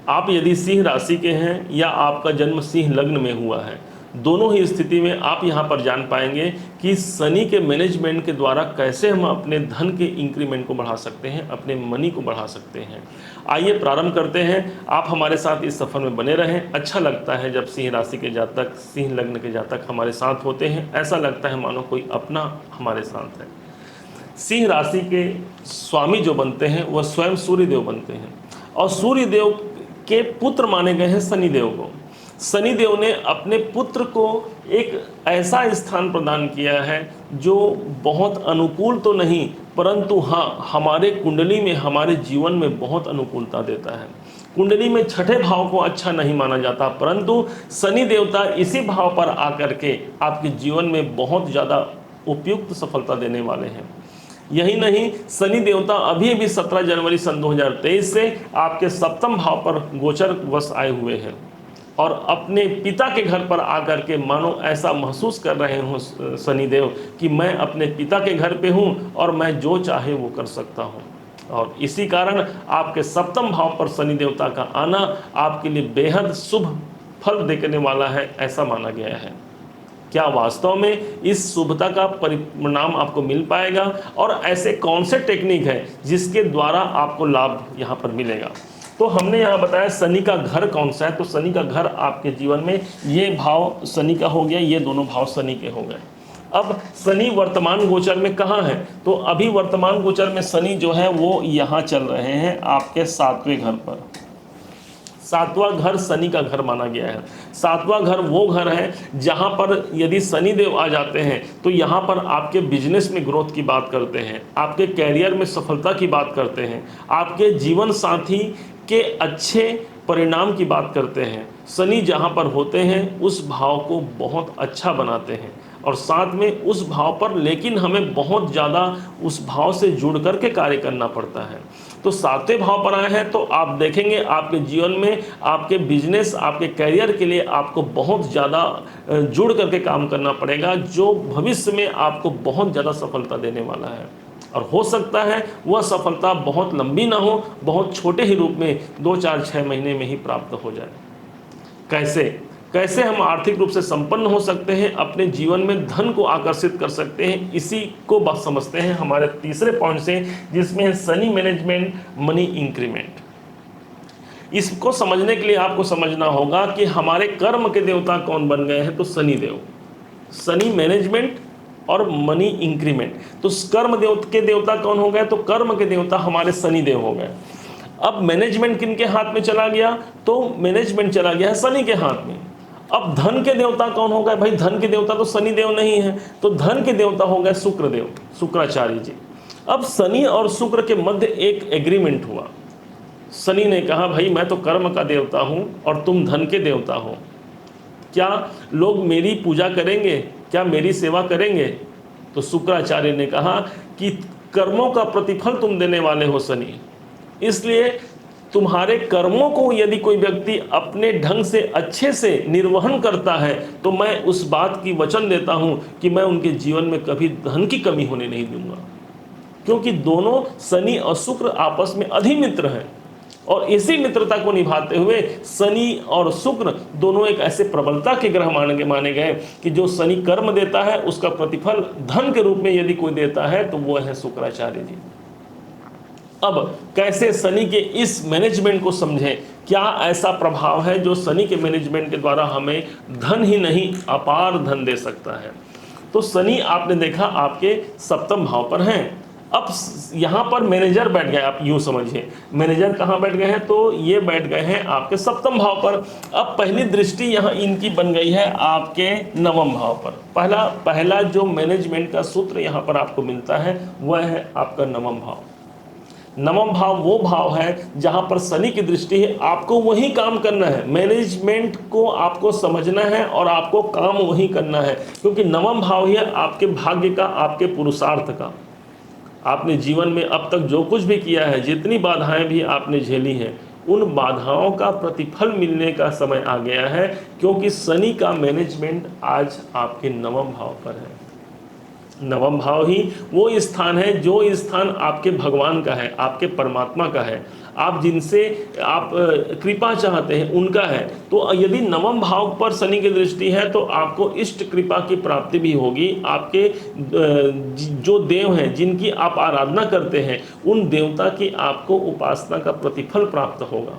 आप यदि सिंह राशि के हैं या आपका जन्म सिंह लग्न में हुआ है, दोनों ही स्थिति में आप यहाँ पर जान पाएंगे कि शनि के मैनेजमेंट के द्वारा कैसे हम अपने धन के इंक्रीमेंट को बढ़ा सकते हैं, अपने मनी को बढ़ा सकते हैं। आइए प्रारंभ करते हैं। आप हमारे साथ इस सफ़र में बने रहें। अच्छा लगता है जब सिंह राशि के जातक, सिंह लग्न के जातक हमारे साथ होते हैं। ऐसा लगता है मानो कोई अपना हमारे साथ है। सिंह राशि के स्वामी जो बनते हैं वह स्वयं सूर्यदेव बनते हैं, और सूर्यदेव के पुत्र माने गए हैं शनिदेव को। शनिदेव ने अपने पुत्र को एक ऐसा स्थान प्रदान किया है जो बहुत अनुकूल तो नहीं, परंतु हाँ, हमारे कुंडली में, हमारे जीवन में बहुत अनुकूलता देता है। कुंडली में छठे भाव को अच्छा नहीं माना जाता, परंतु शनि देवता इसी भाव पर आकर के आपके जीवन में बहुत ज़्यादा उपयुक्त सफलता देने वाले हैं। यही नहीं, शनि देवता अभी भी 17 जनवरी सन 2023 से आपके सप्तम भाव पर गोचर वश आए हुए हैं, और अपने पिता के घर पर आकर के मानो ऐसा महसूस कर रहे हो शनिदेव कि मैं अपने पिता के घर पे हूँ और मैं जो चाहे वो कर सकता हूँ। और इसी कारण आपके सप्तम भाव पर शनि देवता का आना आपके लिए बेहद शुभ फल देने वाला है, ऐसा माना गया है। क्या वास्तव में इस शुभता का परिणाम आपको मिल पाएगा, और ऐसे कौन से टेक्निक है जिसके द्वारा आपको लाभ यहाँ पर मिलेगा? तो हमने यहाँ बताया शनि का घर कौन सा है। तो शनि का घर आपके जीवन में, ये भाव शनि का हो गया, ये दोनों भाव शनि के हो गए। अब शनि वर्तमान गोचर में कहाँ है? तो अभी वर्तमान गोचर में शनि जो है वो यहाँ चल रहे हैं आपके 7वें घर पर। 7वां घर शनि का घर माना गया है। 7वां घर वो घर है जहाँ पर यदि शनि देव आ जाते हैं तो यहाँ पर आपके बिजनेस में ग्रोथ की बात करते हैं, आपके कैरियर में सफलता की बात करते हैं, आपके जीवन साथी के अच्छे परिणाम की बात करते हैं। शनि जहाँ पर होते हैं उस भाव को बहुत अच्छा बनाते हैं, और साथ में उस भाव पर लेकिन हमें बहुत ज़्यादा उस भाव से जुड़ कर के कार्य करना पड़ता है। तो 7वें भाव पर आए हैं तो आप देखेंगे आपके जीवन में, आपके बिजनेस, आपके करियर के लिए आपको बहुत ज़्यादा जुड़ करके काम करना पड़ेगा, जो भविष्य में आपको बहुत ज़्यादा सफलता देने वाला है। और हो सकता है वह सफलता बहुत लंबी ना हो, बहुत छोटे ही रूप में 2, 4, 6 महीने में ही प्राप्त हो जाए। कैसे हम आर्थिक रूप से संपन्न हो सकते हैं, अपने जीवन में धन को आकर्षित कर सकते हैं, इसी को बात समझते हैं हमारे तीसरे पॉइंट से, जिसमें है शनि मैनेजमेंट, मनी इंक्रीमेंट। इसको समझने के लिए आपको समझना होगा कि हमारे कर्म के देवता कौन बन गए हैं। तो शनि देव, शनि मैनेजमेंट और मनी इंक्रीमेंट। तो कर्म के देवता कौन हो गए? तो कर्म के देवता हमारे शनि देव हो गए। अब मैनेजमेंट किनके हाथ में चला गया? तो मैनेजमेंट चला गया है शनि के हाथ में। अब धन के देवता कौन हो गए? भाई धन के देवता तो शनि देव नहीं है, तो धन के देवता हो गए शुक्र देव, शुक्राचार्य जी। अब शनि और शुक्र के मध्य एक एग्रीमेंट हुआ। शनि ने कहा भाई मैं तो कर्म का देवता हूं और तुम धन के देवता हो, क्या लोग मेरी पूजा करेंगे, क्या मेरी सेवा करेंगे? तो शुक्राचार्य ने कहा कि कर्मों का प्रतिफल तुम देने वाले हो शनि, इसलिए तुम्हारे कर्मों को यदि कोई व्यक्ति अपने ढंग से अच्छे से निर्वहन करता है तो मैं उस बात की वचन देता हूं कि मैं उनके जीवन में कभी धन की कमी होने नहीं दूंगा, क्योंकि दोनों शनि और शुक्र आपस में अधिमित्र हैं। और इसी मित्रता को निभाते हुए शनि और शुक्र दोनों एक ऐसे प्रबलता के ग्रह माने गए कि जो शनि कर्म देता है उसका प्रतिफल धन के रूप में यदि कोई देता है तो वो है शुक्राचार्य जी। अब कैसे शनि के इस मैनेजमेंट को समझें, क्या ऐसा प्रभाव है जो शनि के मैनेजमेंट के द्वारा हमें धन ही नहीं अपार धन दे सकता है? तो शनि आपने देखा आपके सप्तम भाव पर हैं। अब यहाँ पर मैनेजर बैठ गए, आप यूँ समझिए मैनेजर कहाँ बैठ गए हैं? तो ये बैठ गए हैं आपके सप्तम भाव पर। अब पहली दृष्टि यहाँ इनकी बन गई है आपके नवम भाव पर। पहला जो मैनेजमेंट का सूत्र यहाँ पर आपको मिलता है वह है आपका नवम भाव। नवम भाव वो भाव है जहां पर शनि की दृष्टि है। आपको वही काम करना है, मैनेजमेंट को आपको समझना है और आपको काम वही करना है, क्योंकि नवम भाव ही है आपके भाग्य का, आपके पुरुषार्थ का। आपने जीवन में अब तक जो कुछ भी किया है, जितनी बाधाएं भी आपने झेली हैं, उन बाधाओं का प्रतिफल मिलने का समय आ गया है, क्योंकि शनि का मैनेजमेंट आज आपके नवम भाव पर है। नवम भाव ही वो स्थान है जो स्थान आपके भगवान का है, आपके परमात्मा का है, आप जिनसे आप कृपा चाहते हैं उनका है। तो यदि नवम भाव पर शनि की दृष्टि है तो आपको इष्ट कृपा की प्राप्ति भी होगी। आपके जो देव हैं जिनकी आप आराधना करते हैं उन देवता की आपको उपासना का प्रतिफल प्राप्त होगा।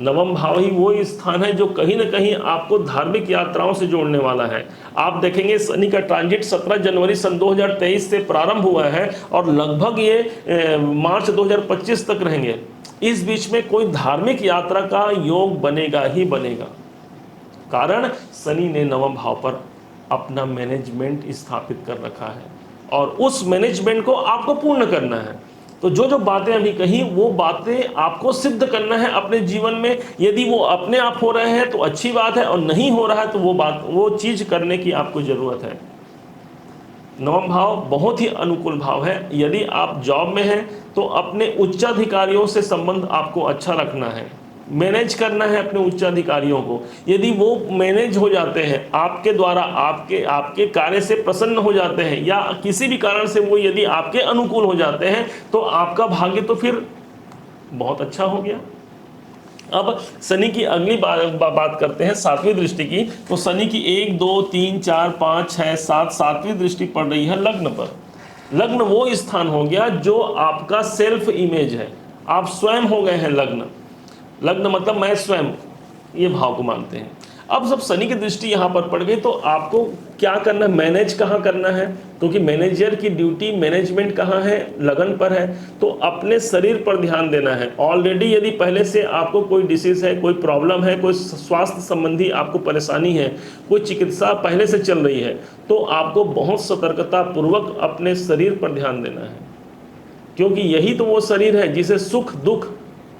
नवम भाव ही वो स्थान है जो कहीं ना कहीं आपको धार्मिक यात्राओं से जोड़ने वाला है। आप देखेंगे शनि का ट्रांजिट 17 जनवरी सन 2023 से प्रारंभ हुआ है और लगभग ये मार्च 2025 तक रहेंगे। इस बीच में कोई धार्मिक यात्रा का योग बनेगा ही बनेगा, कारण शनि ने नवम भाव पर अपना मैनेजमेंट स्थापित कर रखा है और उस मैनेजमेंट को आपको पूर्ण करना है। तो जो जो बातें अभी कही वो बातें आपको सिद्ध करना है अपने जीवन में। यदि वो अपने आप हो रहे हैं तो अच्छी बात है, और नहीं हो रहा है तो वो चीज करने की आपको जरूरत है। नवम भाव बहुत ही अनुकूल भाव है। यदि आप जॉब में हैं तो अपने उच्चाधिकारियों से संबंध आपको अच्छा रखना है, मैनेज करना है अपने उच्चाधिकारियों को। यदि वो मैनेज हो जाते हैं आपके द्वारा, आपके कार्य से प्रसन्न हो जाते हैं, या किसी भी कारण से वो यदि आपके अनुकूल हो जाते हैं तो आपका भाग्य तो फिर बहुत अच्छा हो गया। अब शनि की अगली बात करते हैं सातवीं दृष्टि की। तो शनि की 1 2 3 4 5 6 7 सातवीं दृष्टि पड़ रही है लग्न पर। लग्न वो स्थान हो गया जो आपका सेल्फ इमेज है, आप स्वयं हो गए हैं लग्न। लग्न मतलब मैं स्वयं, ये भाव को मानते हैं। अब जब शनि की दृष्टि यहाँ पर पड़ गई तो आपको क्या करना है, मैनेज कहाँ करना है, क्योंकि मैनेजर की ड्यूटी मैनेजमेंट कहाँ है, लगन पर है। तो अपने शरीर पर ध्यान देना है। ऑलरेडी यदि पहले से आपको कोई डिसीज है, कोई प्रॉब्लम है, कोई स्वास्थ्य संबंधी आपको परेशानी है, कोई चिकित्सा पहले से चल रही है, तो आपको बहुत सतर्कता पूर्वक अपने शरीर पर ध्यान देना है, क्योंकि यही तो वो शरीर है जिसे सुख दुख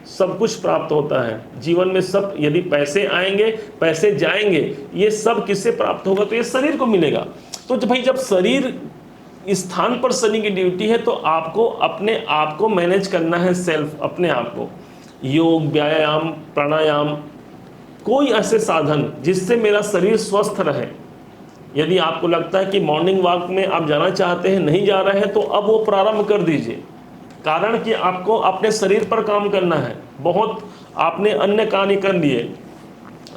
सब कुछ प्राप्त होता है जीवन में। सब यदि पैसे आएंगे पैसे जाएंगे, ये सब किससे प्राप्त होगा, तो ये शरीर को मिलेगा। तो भाई जब शरीर स्थान पर शनि की ड्यूटी है तो आपको अपने आप को मैनेज करना है, सेल्फ, अपने आप को। योग, व्यायाम, प्राणायाम, कोई ऐसे साधन जिससे मेरा शरीर स्वस्थ रहे। यदि आपको लगता है कि मॉर्निंग वॉक में आप जाना चाहते हैं, नहीं जा रहे हैं, तो अब वो प्रारंभ कर दीजिए, कारण कि आपको अपने शरीर पर काम करना है। बहुत आपने अन्य कार्य कर लिए,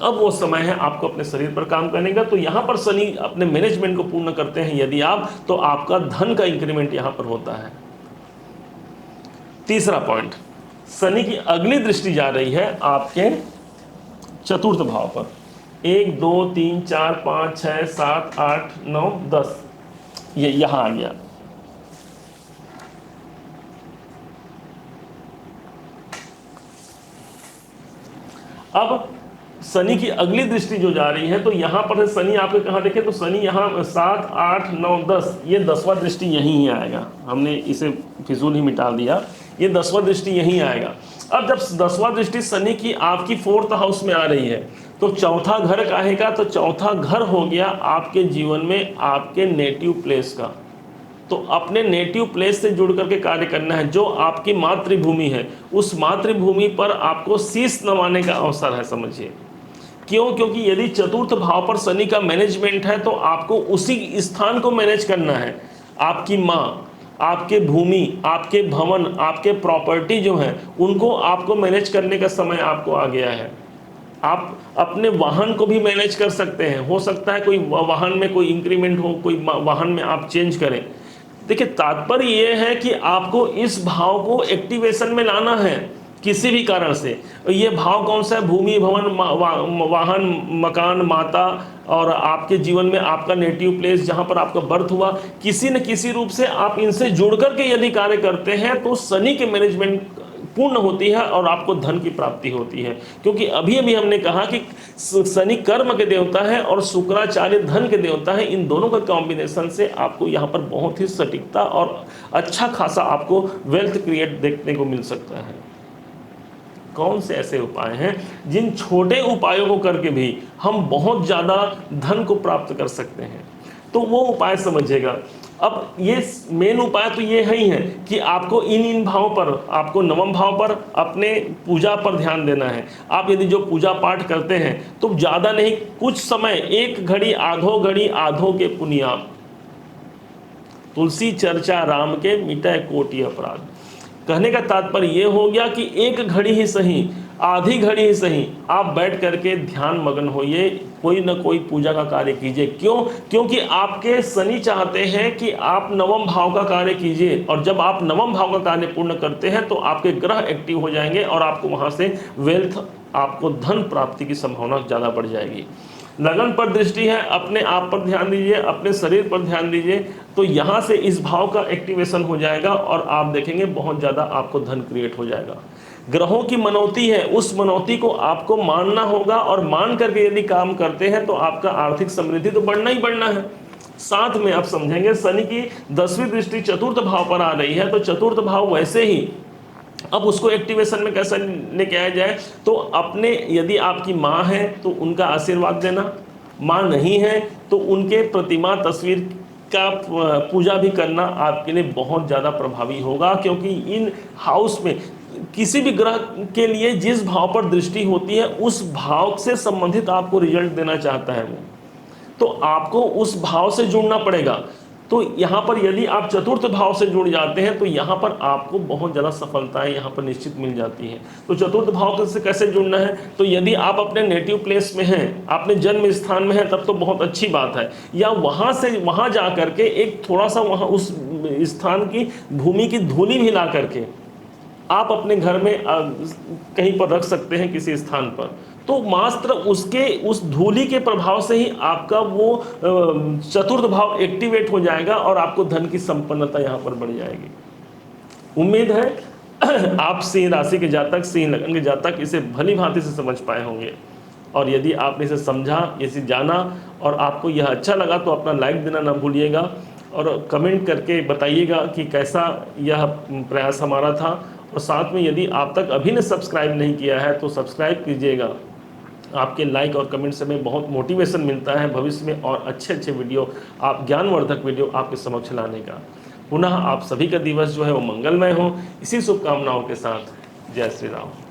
अब वो समय है आपको अपने शरीर पर काम करने का। तो यहाँ पर शनि अपने मैनेजमेंट को पूर्ण करते हैं यदि आप, तो आपका धन का इंक्रीमेंट यहाँ पर होता है। तीसरा पॉइंट, शनि की अगली दृष्टि जा रही है आपके चतुर्थ भाव पर। 1 2 3 4 5 6 7 8 9 10, ये यहाँ आ गया। अब शनि की अगली दृष्टि जो जा रही है तो यहाँ पर शनि आपके कहाँ देखें, तो शनि यहाँ 7 8 9 10, ये 10वां दृष्टि यहीं ही आएगा। हमने इसे फिजूल ही मिटा दिया, ये 10वां दृष्टि यहीं आएगा। अब जब 10वां दृष्टि शनि की आपकी 4th हाउस में आ रही है तो चौथा घर काहे का, तो चौथा घर हो गया आपके जीवन में आपके नेटिव प्लेस का। तो अपने नेटिव प्लेस से जुड़ करके कार्य करना है। जो आपकी मातृभूमि है उस मातृभूमि पर आपको शीश नवाने का अवसर है, समझिए। क्यों? क्योंकि यदि चतुर्थ भाव पर शनि का मैनेजमेंट है तो आपको उसी स्थान को मैनेज करना है। आपकी माँ, आपके भूमि, आपके भवन, आपके प्रॉपर्टी जो है उनको आपको मैनेज करने का समय आपको आ गया है। आप अपने वाहन को भी मैनेज कर सकते हैं। हो सकता है कोई वाहन में कोई इंक्रीमेंट हो, कोई वाहन में आप चेंज करें। देखिए, तात्पर्य ये है कि आपको इस भाव को एक्टिवेशन में लाना है किसी भी कारण से। ये भाव कौन सा है? भूमि, भवन, वाहन, मकान, माता, और आपके जीवन में आपका नेटिव प्लेस जहाँ पर आपका बर्थ हुआ, किसी न किसी रूप से आप इनसे जुड़ करके यदि कार्य करते हैं तो शनि के मैनेजमेंट पूर्ण होती है और आपको धन की प्राप्ति होती है। क्योंकि अभी अभी हमने कहा कि शनि कर्म के देवता है और शुक्राचार्य धन के देवता है। इन दोनों का कॉम्बिनेशन से आपको यहाँ पर बहुत ही सटीकता और अच्छा खासा आपको वेल्थ क्रिएट देखने को मिल सकता है। कौन से ऐसे उपाय हैं जिन छोटे उपायों को करके भी हम बहुत ज़्यादा धन को प्राप्त कर सकते हैं? तो वो उपाय समझिएगा। अब ये मेन उपाय तो ये ही है कि आपको इन भावों पर, आपको नवम भाव पर अपने पूजा पर ध्यान देना है। आप यदि जो पूजा पाठ करते हैं तो ज़्यादा नहीं, कुछ समय, 1 घड़ी आधो के पुनिया, तुलसी चर्चा राम के मिटाए कोटि अपराध। कहने का तात्पर्य ये हो गया कि एक घड़ी ही सही, आधी घड़ी ही सही, आप बैठ करके ध्यान मग्न होइए, कोई ना कोई पूजा का कार्य कीजिए। क्यों? क्योंकि आपके शनि चाहते हैं कि आप नवम भाव का कार्य कीजिए, और जब आप नवम भाव का कार्य पूर्ण करते हैं तो आपके ग्रह एक्टिव हो जाएंगे और आपको वहां से वेल्थ, आपको धन प्राप्ति की संभावना ज़्यादा बढ़ जाएगी। लगन पर दृष्टि है, अपने आप पर ध्यान दीजिए, अपने शरीर पर ध्यान दीजिए, तो यहाँ से इस भाव का एक्टिवेशन हो जाएगा और आप देखेंगे बहुत ज़्यादा आपको धन क्रिएट हो जाएगा। ग्रहों की मनौती है, उस मनौती को आपको मानना होगा, और मान करके यदि काम करते हैं तो आपका आर्थिक समृद्धि तो बढ़ना ही बढ़ना है। साथ में आप समझेंगे शनि की 10वीं दृष्टि चतुर्थ भाव पर आ रही है, तो चतुर्थ भाव वैसे ही अब उसको एक्टिवेशन में कैसे लेके आया जाए, तो अपने, यदि आपकी माँ है तो उनका आशीर्वाद देना, माँ नहीं है तो उनके प्रतिमा तस्वीर का पूजा भी करना आपके लिए बहुत ज़्यादा प्रभावी होगा। क्योंकि इन हाउस में किसी भी ग्रह के लिए जिस भाव पर दृष्टि होती है उस भाव से संबंधित आपको रिजल्ट देना चाहता है वो, तो आपको उस भाव से जुड़ना पड़ेगा। तो यहाँ पर यदि आप चतुर्थ भाव से जुड़ जाते हैं तो यहाँ पर आपको बहुत ज़्यादा सफलताएं यहाँ पर निश्चित मिल जाती हैं। तो चतुर्थ भाव से कैसे जुड़ना है, तो यदि आप अपने नेटिव प्लेस में हैं, अपने जन्म स्थान में हैं, तब तो बहुत अच्छी बात है। या वहाँ से वहाँ जा करके एक थोड़ा सा वहाँ उस स्थान की भूमि की धूली भी ला करके आप अपने घर में कहीं पर रख सकते हैं किसी स्थान पर, तो मात्र उसके उस धूली के प्रभाव से ही आपका वो चतुर्थ भाव एक्टिवेट हो जाएगा और आपको धन की संपन्नता यहाँ पर बढ़ जाएगी। उम्मीद है आप सिंह राशि के जातक, सिंह लगन के जातक इसे भली भांति से समझ पाए होंगे, और यदि आपने इसे समझा, इसे जाना और आपको यह अच्छा लगा तो अपना लाइक देना ना भूलिएगा, और कमेंट करके बताइएगा कि कैसा यह प्रयास हमारा था। और साथ में यदि आप तक अभी ने सब्सक्राइब नहीं किया है तो सब्सक्राइब कीजिएगा। आपके लाइक और कमेंट से हमें बहुत मोटिवेशन मिलता है भविष्य में और अच्छे अच्छे वीडियो, आप ज्ञानवर्धक वीडियो आपके समक्ष लाने का। पुनः आप सभी का दिवस जो है वो मंगलमय हो, इसी शुभकामनाओं के साथ जय श्री राम।